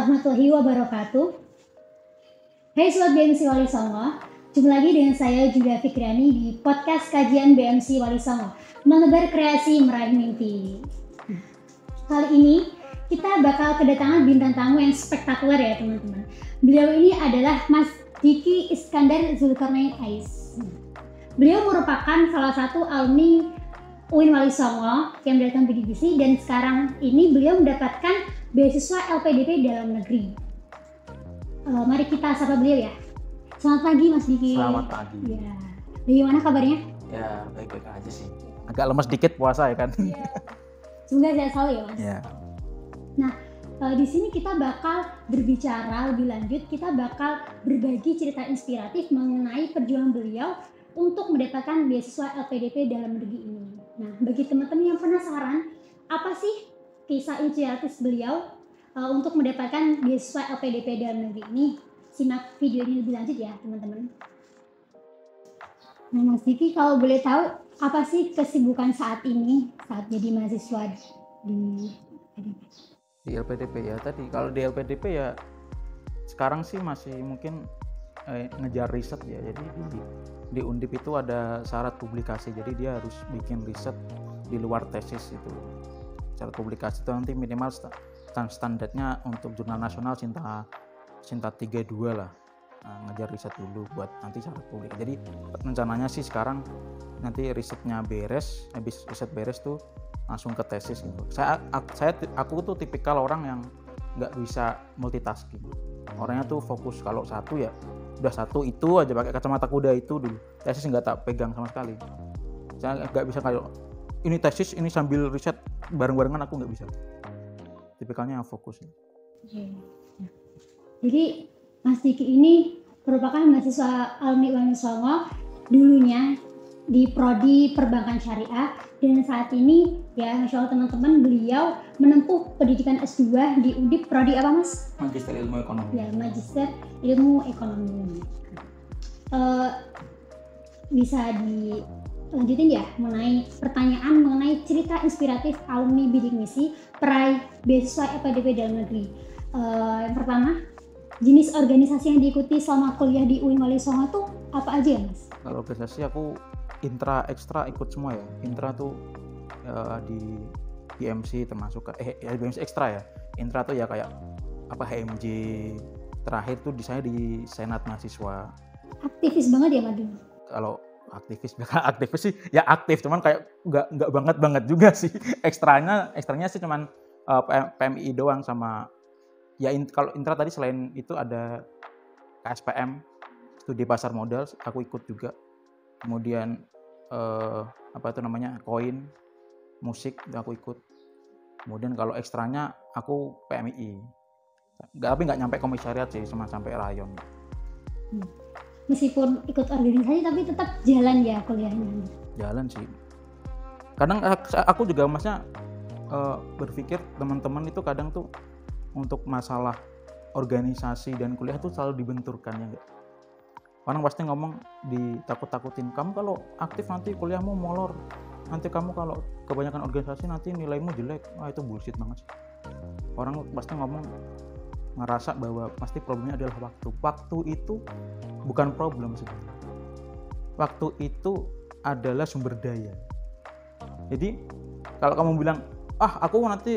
warahmatullahi wabarakatuh. Hai Sobat BMC Wali Songo, jumpa lagi dengan saya Julia Fikriani di podcast kajian BMC Wali Songo, menebar kreasi meraih mimpi. Kali ini kita bakal kedatangan bintang tamu yang spektakuler ya teman-teman. Beliau ini adalah Mas Diki Iskandar Zulkarnain Ais. Beliau merupakan salah satu alumni UIN Wali Songo yang mendapatkan bidik misi, dan sekarang ini beliau mendapatkan beasiswa LPDP dalam negeri. Mari kita sapa beliau ya. Selamat pagi Mas Diki. Selamat pagi. Ya. Bagaimana kabarnya? Ya, baik-baik aja sih. Agak lemes dikit puasa ya kan. Ya. Semoga sehat selalu ya Mas. Ya. Nah, di sini kita bakal berbicara lebih lanjut. Kita bakal berbagi cerita inspiratif mengenai perjuangan beliau untuk mendapatkan beasiswa LPDP dalam negeri ini. Nah, bagi teman-teman yang penasaran, apa sih kisah inspiratif beliau untuk mendapatkan beasiswa LPDP dalam negeri ini? Simak video ini lebih lanjut ya, teman-teman. Nah, Mas Diki, kalau boleh tahu, apa sih kesibukan saat ini saat jadi mahasiswa di LPDP? Di LPDP ya tadi. Kalau di LPDP ya sekarang sih masih mungkin ngejar riset ya. Jadi di Undip itu ada syarat publikasi. Jadi dia harus bikin riset di luar tesis itu. Syarat publikasi itu nanti minimal standarnya untuk jurnal nasional Sinta 32 lah. Nah, ngejar riset dulu buat nanti syarat publikasi. Jadi rencananya sih sekarang nanti risetnya beres, habis riset beres tuh langsung ke tesis gitu. Aku tuh tipikal orang yang nggak bisa multitasking. Orangnya tuh fokus, kalau satu ya udah satu itu aja, pakai kacamata kuda itu dulu. Tesis nggak tak pegang sama sekali. Saya nggak bisa kayak ini tesis ini sambil riset bareng-barengan, aku nggak bisa. Tipikalnya yang fokus. Oke. Jadi Mas Diki ini merupakan mahasiswa alumni UIN Songo, dulunya di Prodi Perbankan Syariah, dan saat ini ya Masya Allah teman-teman, beliau menempuh pendidikan S2 di Undip. Prodi apa Mas? Magister Ilmu Ekonomi. Ya, Magister Ilmu Ekonomi. Bisa dilanjutin ya mengenai pertanyaan mengenai cerita inspiratif alumni bidik misi peraih beasiswa LPDP dalam negeri. Yang pertama, jenis organisasi yang diikuti selama kuliah di UIN Wali Songo tuh apa aja ya Mas? Kalau organisasi aku intra ekstra ikut semua ya. Intra tuh di BMC termasuk BMC ekstra ya. Intra tuh ya kayak apa HMJ, terakhir tuh saya di Senat Mahasiswa. Aktivis banget ya Madu? Kalau aktivis sih ya aktif, cuman kayak nggak banget juga sih. Ekstranya sih cuman PMI doang sama ya. Kalau intra tadi selain itu ada KSPM, studi pasar modal, aku ikut juga. Kemudian koin musik aku ikut. Kemudian kalau ekstranya aku PMI, tapi nggak nyampe komisariat sih, cuma sampai rayon. Meskipun ikut organisasi tapi tetap jalan ya kuliahnya? Jalan sih. Kadang aku juga masnya berpikir teman-teman itu kadang tuh untuk masalah organisasi dan kuliah tuh selalu dibenturkan ya enggak. Orang pasti ngomong ditakut-takutin, kamu kalau aktif nanti kuliahmu molor, nanti kamu kalau kebanyakan organisasi nanti nilaimu jelek. Wah, itu bullshit banget sih. Orang pasti ngomong, ngerasa bahwa pasti problemnya adalah waktu itu bukan problem sebenarnya. Waktu itu adalah sumber daya. Jadi kalau kamu bilang aku nanti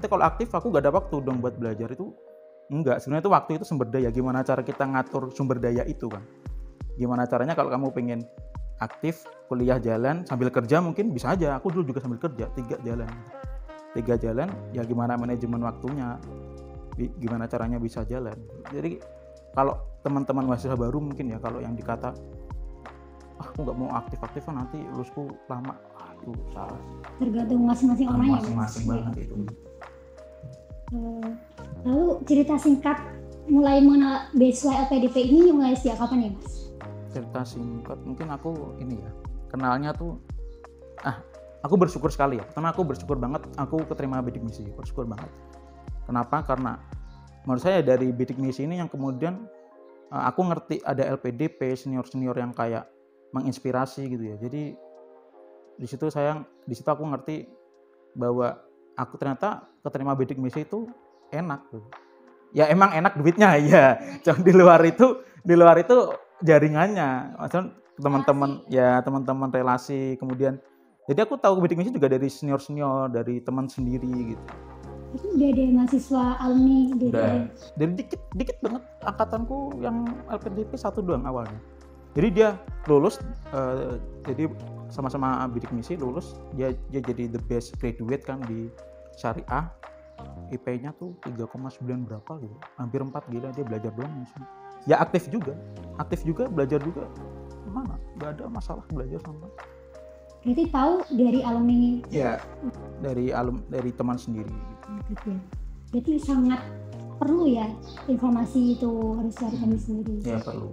kalau aktif aku gak ada waktu dong buat belajar, itu enggak. Sebenarnya itu waktu itu sumber daya. Gimana cara kita ngatur sumber daya itu kan? Gimana caranya kalau kamu pengen aktif, kuliah jalan, sambil kerja mungkin bisa aja. Aku dulu juga sambil kerja, 3 jalan, ya gimana manajemen waktunya, gimana caranya bisa jalan. Jadi kalau teman-teman mahasiswa baru mungkin ya, kalau yang dikata aku nggak mau aktif-aktifan nanti lulusku lama, itu salah. Tergantung masing-masing orang ya. Masing-masing banget itu. Lalu cerita singkat mulai mengenal beasiswa LPDP ini mulai sejak kapan ya Mas? Cerita singkat mungkin aku ini ya, kenalnya tuh aku bersyukur sekali ya. Pertama aku bersyukur banget aku keterima bidik misi, bersyukur banget. Kenapa? Karena menurut saya dari bidik misi ini yang kemudian aku ngerti ada LPDP, senior-senior yang kayak menginspirasi gitu ya. Jadi di situ aku ngerti bahwa aku ternyata keterima bidik misi itu enak tuh. Ya emang enak duitnya ya. Cuma di luar itu jaringannya. Maksudnya teman-teman relasi, kemudian jadi aku tahu bidik misi juga dari senior dari teman sendiri gitu. Itu udah ada mahasiswa alumni dari dari dikit banget angkatanku yang LPDP 1 doang awalnya. Jadi dia lulus, jadi sama-sama bidik misi lulus, dia jadi the best graduate kan di syariah. IP-nya tuh 3,9 berapa gitu, hampir 4, gila, dia belajar doang. Ya aktif juga, belajar juga, mana nggak ada masalah belajar sama. Berarti tahu dari alumni? Ya, dari teman sendiri. Gitu. Berarti sangat perlu ya informasi itu harus cari sendiri. Ya perlu.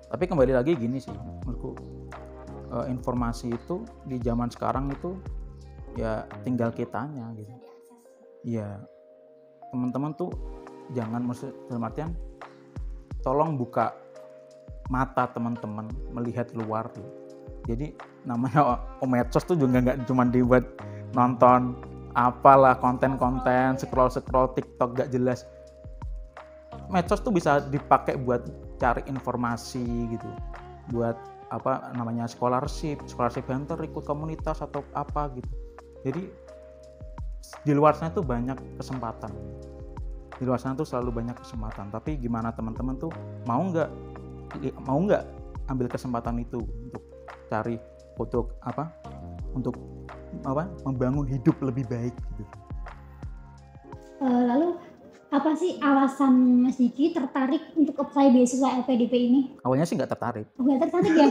Tapi kembali lagi gini sih, menurutku informasi itu di zaman sekarang itu ya tinggal kitanya gitu. Ya teman-teman tuh jangan, dalam artian tolong buka mata teman-teman melihat luar gitu. Jadi namanya medsos tuh juga nggak cuma dibuat nonton apalah konten-konten, scroll TikTok gak jelas. Medsos tuh bisa dipakai buat cari informasi gitu, buat apa namanya scholarship hunter, ikut komunitas atau apa gitu. Jadi di luar sana tuh banyak kesempatan. Di luar sana tuh selalu banyak kesempatan. Tapi gimana teman-teman tuh mau nggak ambil kesempatan itu untuk cari untuk membangun hidup lebih baik gitu. Lalu apa sih alasan Mas Diki tertarik untuk apply beasiswa LPDP ini? Awalnya sih nggak tertarik. Nggak tertarik ya?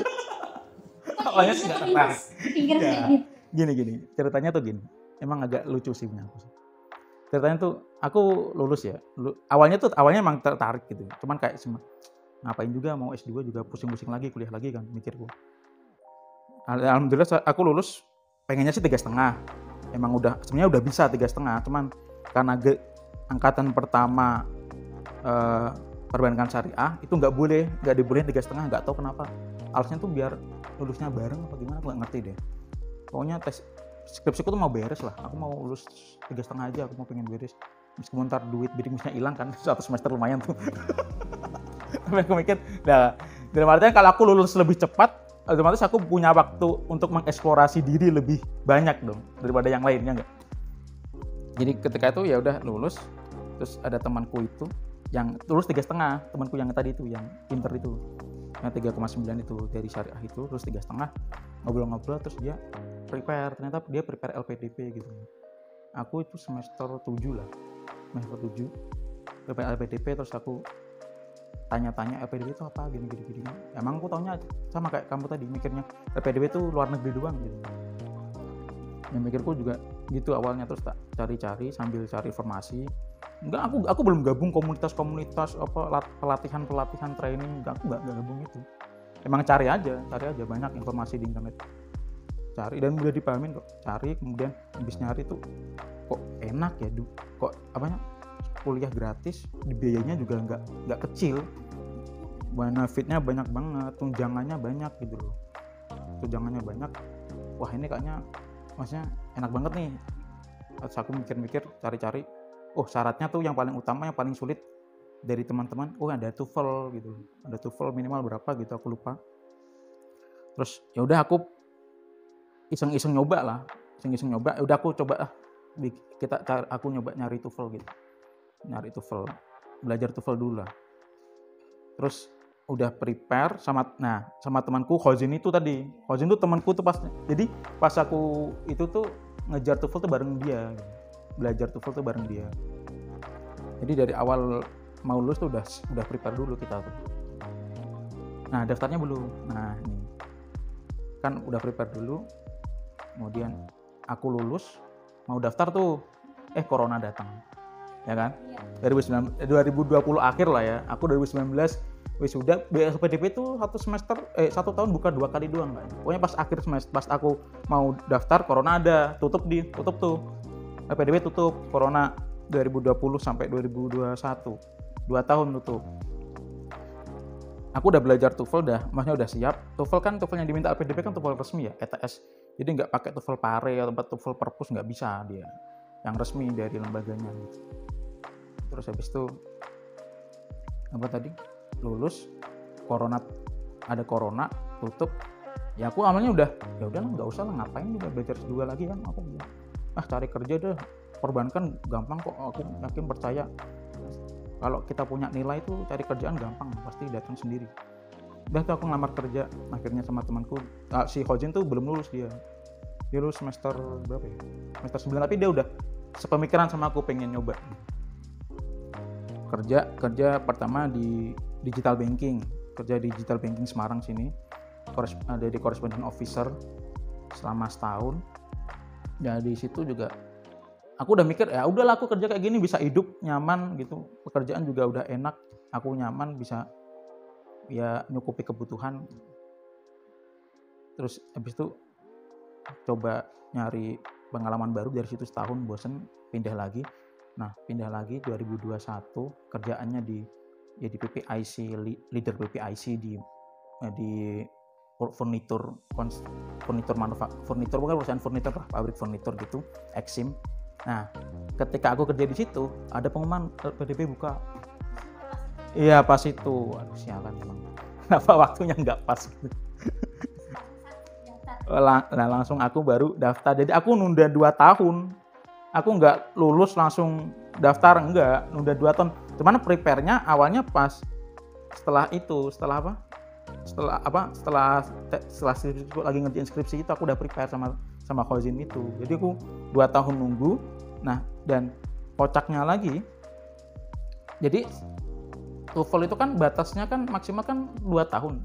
Awalnya sih nggak tertarik. Ya. Gini, ceritanya tuh gini. Emang agak lucu sih punya aku. Ceritanya tuh aku lulus ya. Awalnya emang tertarik gitu. Cuman kayak ngapain juga mau S2 juga pusing-pusing lagi, kuliah lagi kan mikirku. Alhamdulillah aku lulus, pengennya sih 3,5. Emang sebenarnya udah bisa 3,5. Cuman karena angkatan pertama perbankan syariah itu nggak dibolehin 3,5, nggak tahu kenapa. Alasannya tuh biar lulusnya bareng apa gimana, aku nggak ngerti deh. Pokoknya skripsiku tuh mau beres lah, aku mau lulus 3,5 aja, aku mau pengen beres. Meskipun ntar duit bidik misinya hilang kan, 1 semester lumayan tuh. Tapi aku mikir, nah dalam artinya kalau aku lulus lebih cepat, otomatis aku punya waktu untuk mengeksplorasi diri lebih banyak dong daripada yang lainnya nggak. Jadi ketika itu ya udah lulus, terus ada temanku itu yang lulus 3,5, temanku yang tadi itu yang pinter itu, yang 3,9 itu dari syariah itu lulus 3,5, ngobrol-ngobrol terus dia ternyata dia prepare LPDP gitu. Aku itu semester 7 prepare LPDP, terus aku tanya-tanya LPDP itu apa gini. Emang aku taunya sama kayak kamu tadi, mikirnya LPDP itu luar negeri doang gitu. Yang mikirku juga gitu awalnya, terus tak cari-cari sambil cari informasi. Enggak, aku belum gabung komunitas apa pelatihan training, enggak gabung itu. Emang cari aja banyak informasi di internet. Cari dan mudah dipahamin kok. Cari, kemudian habis nyari tuh kok enak ya, kok kuliah gratis, biayanya juga nggak kecil, benefitnya banyak banget, tunjangannya banyak gitu loh. Wah ini kayaknya maksudnya enak banget nih. Terus aku mikir cari-cari, syaratnya tuh yang paling utama, yang paling sulit dari teman-teman, ada TOEFL gitu, ada TOEFL minimal berapa gitu, aku lupa. Terus ya udah aku iseng-iseng nyoba, ya udah aku coba aku nyoba nyari TOEFL gitu. Belajar TOEFL dulu lah. Terus udah prepare sama temanku Khozin itu tadi. Khozin itu temanku tuh pas aku itu tuh ngejar TOEFL tuh bareng dia. Belajar TOEFL tuh bareng dia. Jadi dari awal mau lulus tuh udah prepare dulu kita tuh. Nah, daftarnya belum. Nah, ini. Kan udah prepare dulu. Kemudian aku lulus, mau daftar tuh, corona datang. Ya kan? 2020 akhir lah ya. Aku 2019 wisuda. LPDP itu 1 tahun buka 2 kali doang kan. Pokoknya pas akhir semester, pas aku mau daftar, corona ada, tutup tuh. LPDP tutup, corona 2020 sampai 2021. 2 tahun tutup. Aku udah belajar TOEFL, maksudnya udah siap. TOEFL yang diminta LPDP kan TOEFL resmi ya, ETS. Jadi nggak pakai TOEFL Pare atau TOEFL Perpus, nggak bisa dia. Yang resmi dari lembaganya gitu. Terus habis itu apa tadi lulus, ada corona tutup, ya aku awalnya udah ya udahlah nggak usah lah, ngapain juga belajar S2 lagi kan, aku bilang cari kerja deh, perbankan gampang kok, aku yakin percaya kalau kita punya nilai itu cari kerjaan gampang, pasti datang sendiri. Udah tuh aku ngelamar kerja akhirnya sama temanku. Si Hojin tuh belum lulus, dia lulus semester berapa ya, semester 9, tapi dia udah sepemikiran sama aku, pengen nyoba kerja pertama di digital banking, kerja di digital banking Semarang sini, ada di correspondent officer selama setahun. Ya di situ juga aku udah mikir ya udahlah, aku kerja kayak gini bisa hidup nyaman gitu, pekerjaan juga udah enak, aku nyaman, bisa ya nyukupi kebutuhan. Terus habis itu coba nyari pengalaman baru, dari situ setahun bosen, pindah lagi 2021 kerjaannya di PPIC, leader PPIC di furnitur bukan perusahaan furnitur lah, pabrik furnitur gitu, Exim. Nah ketika aku kerja di situ ada pengumuman LPDP buka. Iya pas itu, aduh sialan emang, kenapa waktunya nggak pas gitu. Langsung aku baru daftar, jadi aku nunda 2 tahun, aku nggak lulus langsung daftar, enggak, nunda 2 tahun. Cuman prepare-nya awalnya pas setelah lagi ngerjain skripsi itu aku udah prepare sama Khozin itu. Jadi aku 2 tahun nunggu. Nah dan kocaknya lagi, jadi TOEFL itu kan batasnya kan maksimal kan 2 tahun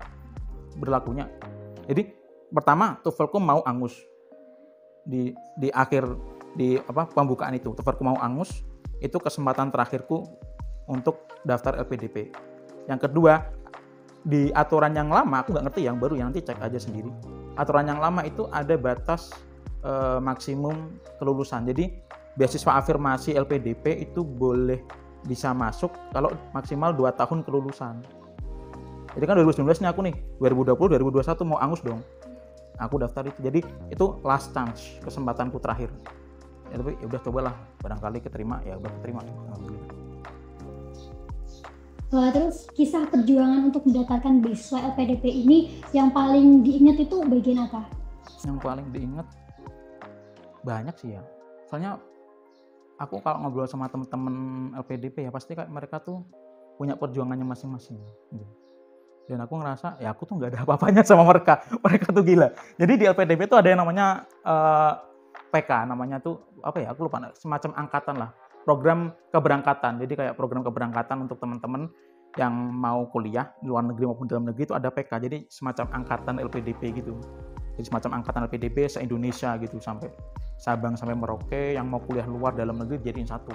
berlakunya. Jadi pertama TOEFL-ku mau angus di akhir pembukaan itu, TOEFL-ku mau angus, itu kesempatan terakhirku untuk daftar LPDP. Yang kedua, di aturan yang lama, aku nggak ngerti yang baru, yang nanti cek aja sendiri. Aturan yang lama itu ada batas maksimum kelulusan. Jadi beasiswa afirmasi LPDP itu boleh bisa masuk kalau maksimal 2 tahun kelulusan. Jadi kan 2019 nih aku nih, 2020, 2021 mau angus dong. Aku daftar itu. Jadi itu last chance, kesempatanku terakhir. Ya tapi ya udah cobalah, barangkali keterima, ya udah keterima. Alhamdulillah. Terus kisah perjuangan untuk mendapatkan beasiswa LPDP ini yang paling diingat itu bagian apa? Yang paling diingat banyak sih ya. Soalnya aku kalau ngobrol sama teman-teman LPDP ya pasti kayak mereka tuh punya perjuangannya masing-masing. Dan aku ngerasa ya aku tuh nggak ada apa-apanya sama mereka. Mereka tuh gila. Jadi di LPDP tuh ada yang namanya PK, namanya tuh apa ya? Aku lupa, semacam angkatan lah. Program keberangkatan. Jadi kayak program keberangkatan untuk teman-teman yang mau kuliah di luar negeri maupun dalam negeri itu ada PK. Jadi semacam angkatan LPDP gitu. Jadi semacam angkatan LPDP se-Indonesia gitu, sampai Sabang sampai Merauke, yang mau kuliah luar dalam negeri jadiin satu.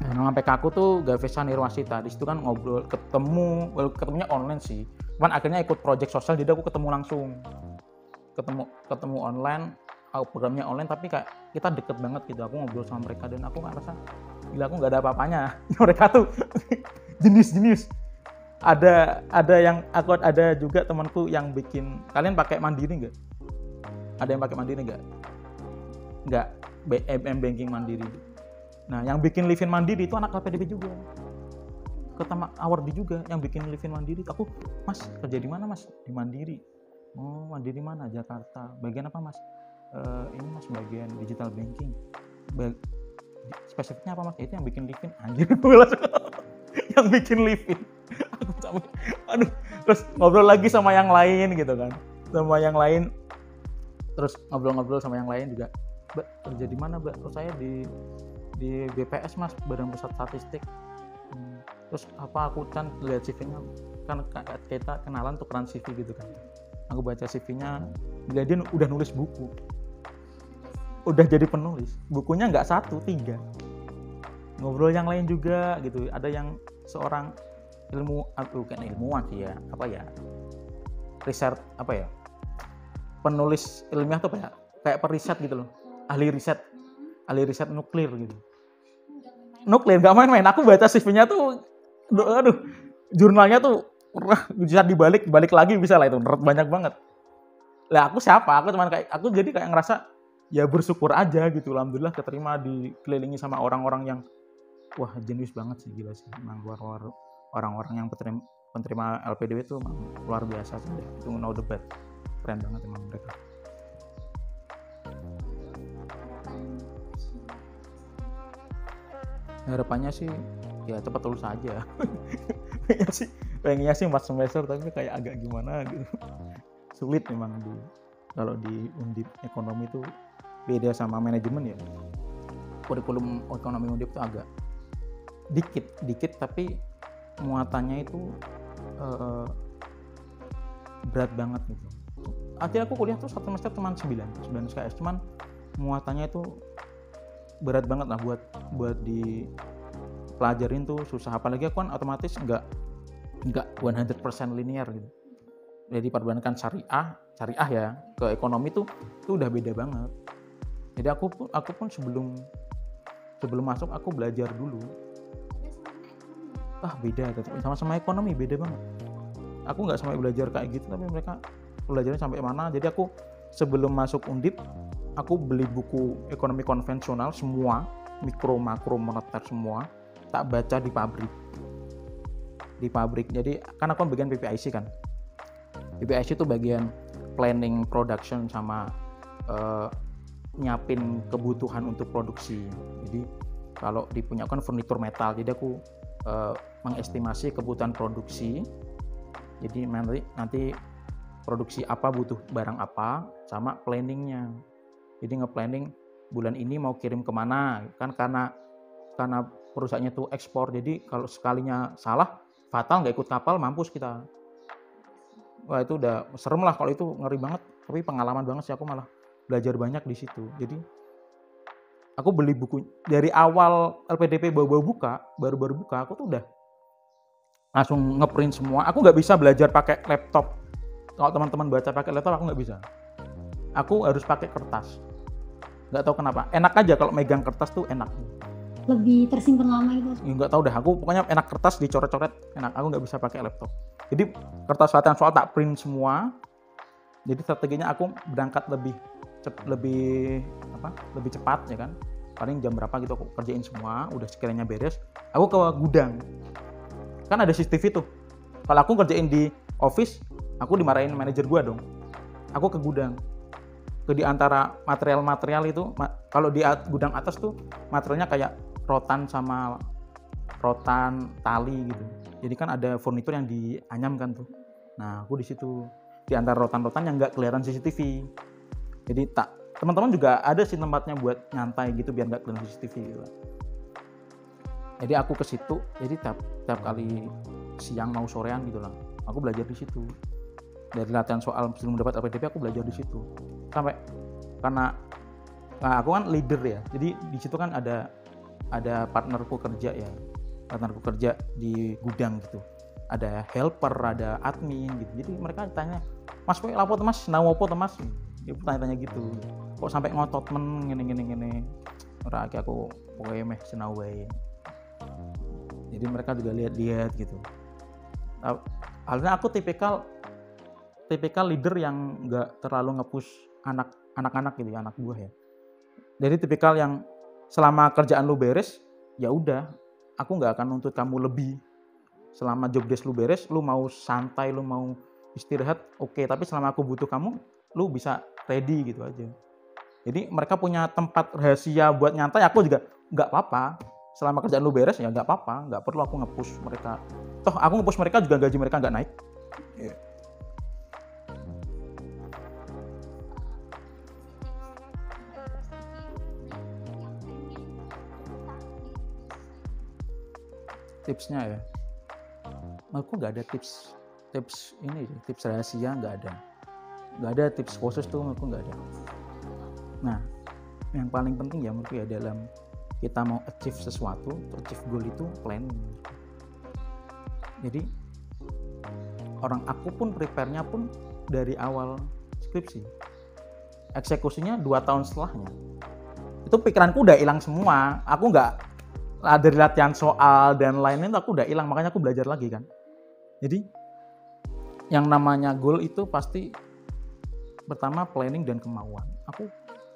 Nah, nama PK aku tuh Gavesa Nirwasita. Di situ kan ngobrol, ketemunya online sih. Cuman akhirnya ikut project sosial, jadi aku ketemu langsung. Ketemu online, programnya online, tapi kayak kita deket banget gitu. Aku ngobrol sama mereka dan aku ngerasa gila, aku nggak ada apa-apanya. Mereka tuh jenis-jenis. Ada juga temanku yang bikin, kalian pakai Mandiri nggak? Ada yang pakai Mandiri nggak? Nggak, BM Banking Mandiri. Nah, yang bikin Livin Mandiri itu anak LPDP juga. Ketama Awardi juga yang bikin Livin Mandiri. Aku, Mas, kerja di mana, Mas? Di Mandiri. Oh, Mandiri mana? Jakarta. Bagian apa, Mas? Ini, Mas, bagian digital banking. Spesifiknya apa, Mas? Itu yang bikin Livin. Anjir, gue langsung yang bikin Livin. Aku sampai, aduh. Terus ngobrol lagi sama yang lain gitu kan. Sama yang lain. Terus ngobrol-ngobrol sama yang lain juga. Mbak, kerja di mana, Mbak? Terus saya di BPS, Mas, Badan Pusat Statistik. Terus aku kan lihat CV-nya, kan kita kenalan tukeran CV gitu kan. Aku baca CV-nya, dia udah nulis buku, udah jadi penulis. Bukunya nggak 1, 3. Ngobrol yang lain juga gitu. Ada yang seorang bukan ilmuwan sih ya, penulis ilmiah tuh kayak periset gitu loh, ahli riset nuklir gitu. Nuklir gak main-main. Aku baca CV-nya tuh, aduh, jurnalnya tuh bisa dibalik lagi bisa lah, itu banyak banget. Lah aku siapa? Aku jadi kayak ngerasa ya bersyukur aja gitu. Alhamdulillah keterima, dikelilingi sama orang-orang yang wah jenius banget sih, gila sih. Emang luar orang-orang yang penerima LPDP itu emang luar biasa sih, itu no debat, keren banget emang mereka. Harapannya sih ya cepat lulus aja. pengennya sih 4 semester tapi kayak agak gimana gitu. Sulit memang kalau di Undip ekonomi itu beda sama manajemen ya. Kurikulum ekonomi Undip itu agak dikit tapi muatannya itu berat banget gitu. Akhirnya aku kuliah tuh 1 semester cuma 9 SKS, cuman muatannya itu berat banget lah buat dipelajarin tuh susah, apalagi aku kan otomatis enggak 100% linear gitu. Jadi perbankan syariah ya ke ekonomi tuh udah beda banget. Jadi aku pun sebelum masuk aku belajar dulu. Beda, sama ekonomi beda banget. Aku nggak sampai belajar kayak gitu, tapi mereka belajarnya sampai mana. Jadi aku sebelum masuk Undip, aku beli buku ekonomi konvensional semua, mikro, makro, moneter semua, tak baca di pabrik. Jadi kan aku bagian PPIC kan. PPIC itu bagian planning, production, sama nyiapin kebutuhan untuk produksi. Jadi kalau dipunya kan furnitur metal, jadi aku mengestimasi kebutuhan produksi. Jadi nanti produksi apa, butuh barang apa, sama planningnya. Jadi nge-planning bulan ini mau kirim kemana, kan karena perusahaannya tuh ekspor, jadi kalau sekalinya salah fatal, nggak ikut kapal, mampus kita. Wah itu udah serem lah, kalau itu ngeri banget. Tapi pengalaman banget sih, aku malah belajar banyak di situ. Jadi aku beli buku dari awal LPDP baru buka, aku tuh udah langsung ngeprint semua. Aku nggak bisa belajar pakai laptop. Kalau teman-teman baca pakai laptop, aku nggak bisa. Aku harus pakai kertas. Nggak tahu kenapa. Enak aja kalau megang kertas tuh enak. Lebih tersimpan lama itu. Ya, nggak tahu dah. Aku pokoknya enak kertas, dicoret-coret enak. Aku nggak bisa pakai laptop. Jadi kertas latihan soal tak print semua. Jadi strateginya aku berangkat lebih cepat ya kan. Paling jam berapa gitu aku kerjain semua. Udah sekiranya beres, aku ke gudang. Kan ada CCTV tuh. Kalau aku kerjain di office, aku dimarahin manajer gua dong. Aku ke gudang. Di antara material-material itu, kalau di gudang atas tuh materialnya kayak rotan sama rotan tali gitu. Jadi kan ada furnitur yang dianyamkan tuh. Nah, aku di situ di antara rotan-rotan yang nggak kelihatan CCTV. Jadi teman-teman juga ada sih tempatnya buat nyantai gitu biar nggak kelihatan CCTV gitu. Jadi aku ke situ. Jadi tiap kali siang mau sorean gitu lah, aku belajar di situ. Dari latihan soal sebelum dapat LPDP aku belajar di situ. Sampai karena aku kan leader ya. Jadi di situ kan ada partnerku kerja ya. Partnerku kerja di gudang gitu. Ada helper, ada admin gitu. Jadi mereka tanya, "Mas, kowe lapo Mas? Sinau opo Mas?" Dia tanya-tanya gitu. Kok sampai ngotot men ngene. Ora aki aku pokoke meh sinau wae. Jadi mereka juga lihat-lihat gitu. Halnya aku tipikal leader yang nggak terlalu nge-push anak-anak gitu ya, anak buah ya. Jadi tipikal yang selama kerjaan lu beres, ya udah, aku nggak akan nuntut kamu lebih. Selama job desk lu beres, lu mau santai, lu mau istirahat, oke. Tapi selama aku butuh kamu, lu bisa ready gitu aja. Jadi mereka punya tempat rahasia buat nyantai, aku juga nggak apa-apa. Selama kerjaan lu beres, ya nggak apa-apa. Nggak perlu aku nge-push mereka. Toh aku nge-push mereka juga gaji mereka nggak naik. Yeah. Tipsnya ya, aku nggak ada tips ini, tips rahasia nggak ada tips khusus tuh, aku nggak ada. Nah, yang paling penting ya menurutku ya dalam kita mau achieve sesuatu, achieve goal itu planning. Jadi aku pun prepare-nya pun dari awal skripsi, eksekusinya 2 tahun setelahnya. Itu pikiranku udah hilang semua, aku nggak dari latihan soal dan lain-lain aku udah hilang, makanya aku belajar lagi kan. Jadi yang namanya goal itu pasti pertama planning dan kemauan.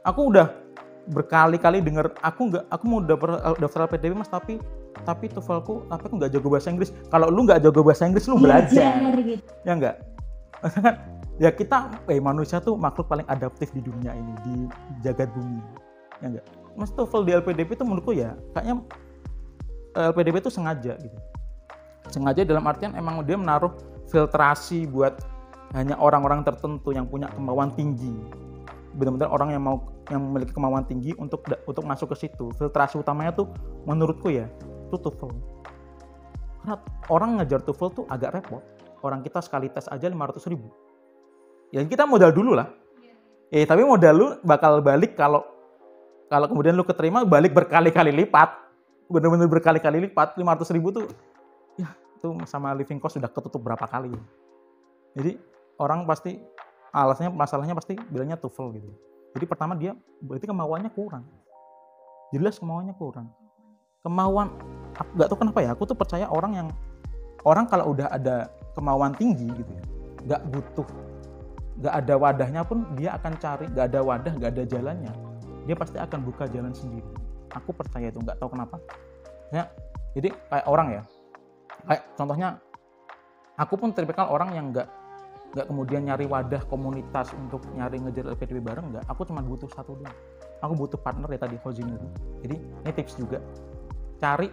Aku udah berkali-kali dengar aku mau daftar LPDP Mas, tapi tapi aku nggak jago bahasa Inggris. Kalau lu nggak jago bahasa Inggris, lu belajar. Gitu. Ya enggak? Ya kita manusia tuh makhluk paling adaptif di dunia ini, di jagat bumi. Ya enggak? Mas TOEFL di LPDP itu menurutku ya kayaknya LPDP itu sengaja gitu. Sengaja dalam artian emang dia menaruh filtrasi buat hanya orang-orang tertentu yang punya kemauan tinggi. Benar-benar orang yang memiliki kemauan tinggi untuk masuk ke situ. Filtrasi utamanya tuh menurutku ya itu TOEFL. Karena orang ngejar TOEFL tuh agak repot. Orang kita sekali tes aja 500.000. Ya kita modal dulu lah. Tapi modal lu bakal balik kalau kemudian lu keterima balik berkali-kali lipat. Benar-benar berkali-kali lipat. 500.000 tuh ya itu sama living cost sudah ketutup berapa kali. Jadi orang pasti masalahnya pasti bilangnya TOEFL gitu. Jadi pertama dia berarti kemauannya kurang. Jelas kemauannya kurang. Nggak tahu kenapa ya, aku tuh percaya orang kalau udah ada kemauan tinggi gitu ya, nggak ada wadahnya pun dia akan cari, nggak ada wadah, nggak ada jalannya, dia pasti akan buka jalan sendiri. Aku percaya itu, nggak tahu kenapa. Ya, jadi kayak orang ya, kayak contohnya, aku pun tipikal orang yang nggak kemudian nyari wadah komunitas untuk nyari ngejar LPDP bareng, nggak. Aku cuma butuh satu doang. Aku butuh partner ya tadi, Hozin itu. Jadi ini tips juga, cari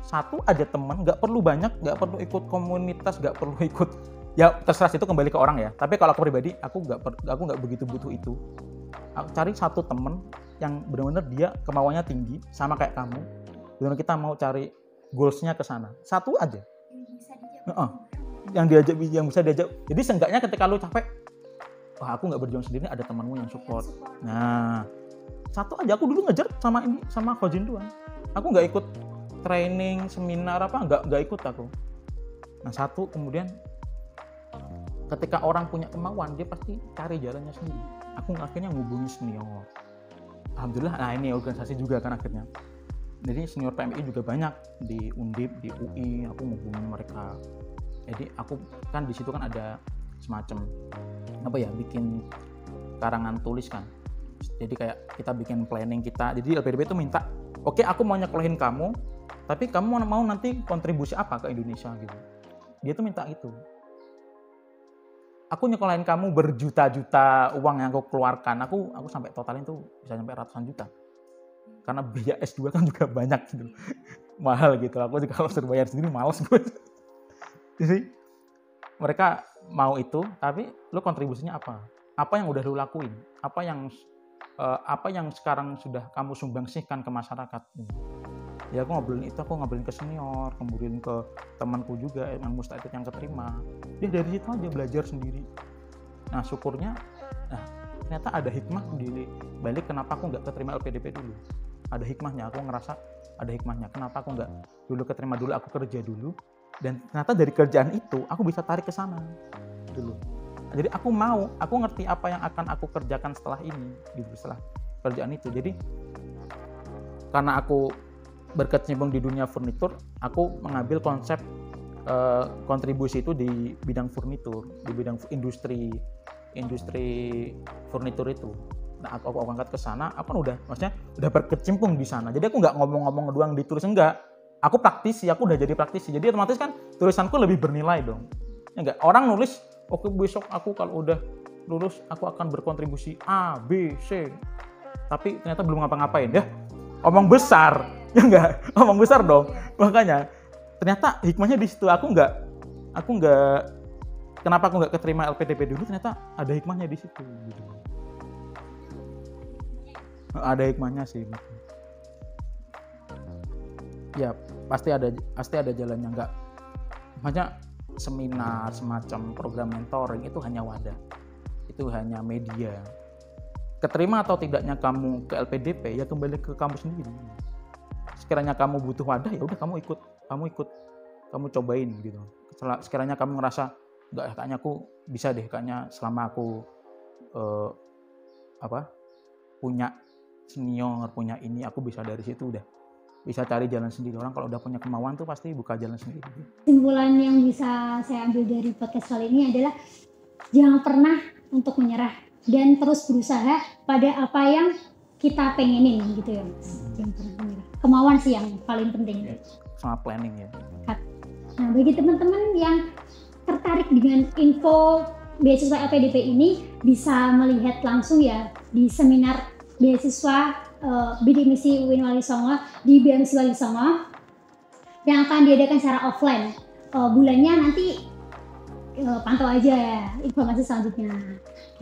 satu aja teman, nggak perlu banyak, nggak perlu ikut komunitas, nggak perlu ikut, ya terserah, itu kembali ke orang ya. Tapi kalau aku pribadi, aku nggak begitu butuh itu. Aku cari satu teman yang benar-benar dia kemauannya tinggi, sama kayak kamu. Benar kita mau cari goals-nya ke sana. Satu aja. Yang bisa diajak. Jadi seenggaknya ketika lu capek, wah aku nggak berjuang sendiri, ada temanmu yang support. Nah, satu aja. Aku dulu ngejar sama Hozin doang. Aku nggak ikut training, seminar nggak ikut aku. Nah, satu, kemudian ketika orang punya kemauan, dia pasti cari jalannya sendiri. Aku akhirnya ngubungi senior. Alhamdulillah, nah ini organisasi juga kan akhirnya. Jadi senior PMI juga banyak di Undip, di UI, aku ngubungin mereka. Jadi aku kan di situ kan ada semacam bikin karangan tulis kan. Jadi kayak kita bikin planning kita. Jadi LPDP itu minta, oke, aku mau nyekolahin kamu, tapi kamu mau nanti kontribusi apa ke Indonesia gitu. Dia tuh minta itu. Aku nyekolahin kamu berjuta-juta uang yang aku keluarkan. Aku sampai totalin tuh bisa sampai ratusan juta. Karena biaya S2 kan juga banyak gitu. Mahal gitu. Aku juga kalau suruh bayar sendiri males gue. Jadi mereka mau itu, tapi lu kontribusinya apa? Apa yang udah lu lakuin? Apa yang sekarang sudah kamu sumbangsihkan ke masyarakat? Ya aku ngobrolin ke senior, kemudian ke temanku juga yang mustahil yang keterima. Dia dari situ aja belajar sendiri. Nah syukurnya, ternyata ada hikmah di balik kenapa aku nggak keterima LPDP dulu. Ada hikmahnya, aku ngerasa ada hikmahnya. Kenapa aku nggak dulu keterima dulu, aku kerja dulu. Dan ternyata dari kerjaan itu aku bisa tarik ke sana dulu. Jadi aku ngerti apa yang akan aku kerjakan setelah ini, gitu, setelah kerjaan itu. Jadi karena aku berkecimpung di dunia furnitur, aku mengambil konsep kontribusi itu di bidang furnitur, di bidang industri furnitur itu. Nah aku angkat ke sana, aku udah berkecimpung di sana. Jadi aku nggak ngomong-ngomong doang ditulis, enggak. Aku praktisi, aku udah jadi praktisi. Jadi otomatis kan tulisanku lebih bernilai dong. Ya enggak? Orang nulis, oke besok aku kalau udah lulus aku akan berkontribusi A, B, C. Tapi ternyata belum ngapa-ngapain ya. Omong besar. Ya enggak? Omong besar dong. Makanya ternyata hikmahnya di situ. Kenapa aku nggak keterima LPDP dulu, ternyata ada hikmahnya di situ gitu. Ada hikmahnya sih. Ya pasti ada jalannya. Nggak, makanya seminar semacam program mentoring itu hanya wadah, itu hanya media. Keterima atau tidaknya kamu ke LPDP ya kembali ke kamu sendiri. Sekiranya kamu butuh wadah ya udah kamu ikut, kamu cobain gitu. Sekiranya kamu ngerasa nggak, kayaknya aku bisa deh, kayaknya selama aku punya senior, punya ini, aku bisa dari situ udah bisa cari jalan sendiri. Orang kalau udah punya kemauan tuh pasti buka jalan sendiri. Kesimpulan yang bisa saya ambil dari podcast kali ini adalah jangan pernah untuk menyerah dan terus berusaha pada apa yang kita pengenin gitu ya Mas. Jangan pernah menyerah. Kemauan sih yang paling penting. sama planning ya. Nah, bagi teman-teman yang tertarik dengan info beasiswa LPDP ini bisa melihat langsung ya di seminar beasiswa bidik misi UIN Wali Songo di BMC Wali Songo yang akan diadakan secara offline. Bulannya nanti pantau aja ya informasi selanjutnya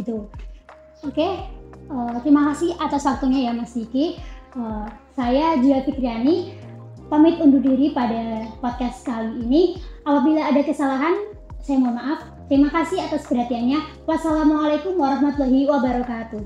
gitu. Oke, terima kasih atas waktunya ya Mas Diki. Saya Julia Fikriani pamit undur diri pada podcast kali ini. Apabila ada kesalahan, saya mohon maaf. Terima kasih atas perhatiannya. Wassalamualaikum warahmatullahi wabarakatuh.